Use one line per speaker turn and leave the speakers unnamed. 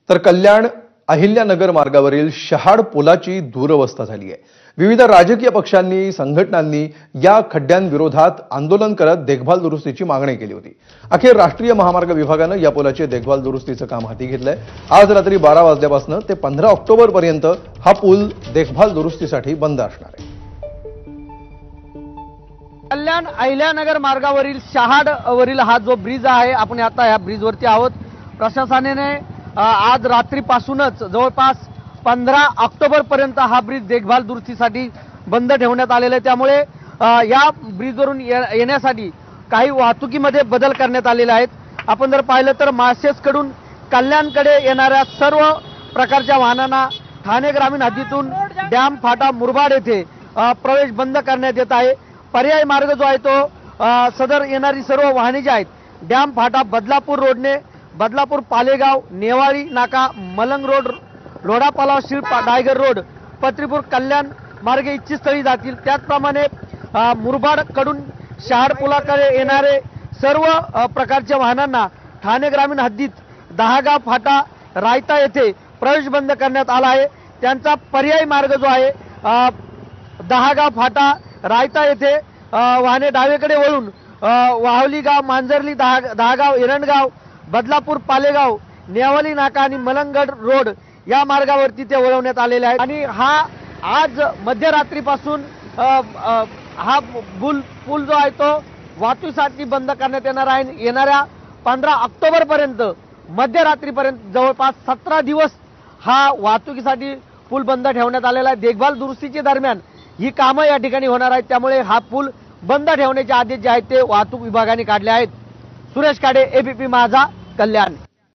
तर कल्याण अहिल्यानगर मार्गावरील शहाड पुलाची दुरवस्था झाली आहे। विविध राजकीय पक्षांनी संघटनांनी या खड्ड्यांविरोधात आंदोलन करत देखभाल दुरुस्तीची मागणी केली होती। अखेर राष्ट्रीय महामार्ग विभागानं या पुलाचे देखभाल दुरुस्तीचं काम हाती घेतलंय। आज रात्री 12 वाजल्यापासून ते 15 ऑक्टोबर पर्यंत हा पूल देखभाल दुरुस्तीसाठी बंद असणार आहे।
कल्याण अहिल्यानगर मार्गावरील शहाड वरील हा जो ब्रिज आहे, आपण आता या ब्रिजवरती आहोत। प्रशासनाने आज रात्रीपासूनच जवळपास 15 ऑक्टोबर पर्यंत हा ब्रिज देखभाल दुरुस्तीसाठी बंद ठेवण्यात आलेला आहे। त्यामुळे या ब्रिजवरून येण्यासाठी काही वाहतुकीमध्ये बदल करण्यात आलेले आहेत। आपण जर पाहिलं तर माळशेजकडून कल्याणकडे येणाऱ्या सर्व प्रकारच्या वाहनांना ठाणे ग्रामीण हद्दीतून डॅम फाटा मुरबाड येथे प्रवेश बंद करण्यात येत आहे। पर्याय मार्ग जो आहे तो सदर येणारी सर्व वाहने जी आहेत डॅम फाटा बदलापूर रोडने बदलापूर पालेगाव नेवाळी नाका मलंग रोड लोढापालाव शिरपा डायगर रोड पत्रीपूर कल्याण मार्गे इच्छितस्थळी जातील। त्याचप्रमाणे मुरबाड कडून शहाड पुलाकडे येणारे सर्व प्रकारच्या वाहनांना ठाणे ग्रामीण हद्दीत दहागाव फाटा रायता येथे प्रवेश बंद करण्यात आला आहे। त्यांचा पर्यायी मार्ग जो आहे दहागाव फाटा रायता येथे वाहने डावीकडे वळून वाहवली गाव मांजरली दहागाव एरंडगाव बदलापूर पालेगाव नेवाली नाका आणि मलंगड रोड या मार्गावरती ते वळवण्यात आलेले आहेत। आणि हा आज मध्यरात्रीपासून हा पूल जो आहे तो वाहतुकीसाठी बंद करण्यात येणार आहे। येणाऱ्या 15 ऑक्टोबर पर्यंत मध्यरात्रीपर्यंत जवळपास 17 दिवस हा वाहतुकीसाठी पूल बंद ठेवण्यात आलेला आहे। देखभाल दुरुस्तीच्या दरम्यान ही कामं या ठिकाणी होणार आहेत, त्यामुळे हा पूल बंद ठेवण्याचे आदेश जे आहेत ते वाहतूक विभागाने काढले आहेत। सुरेश काडे, एबीपी माझा, कल्याण।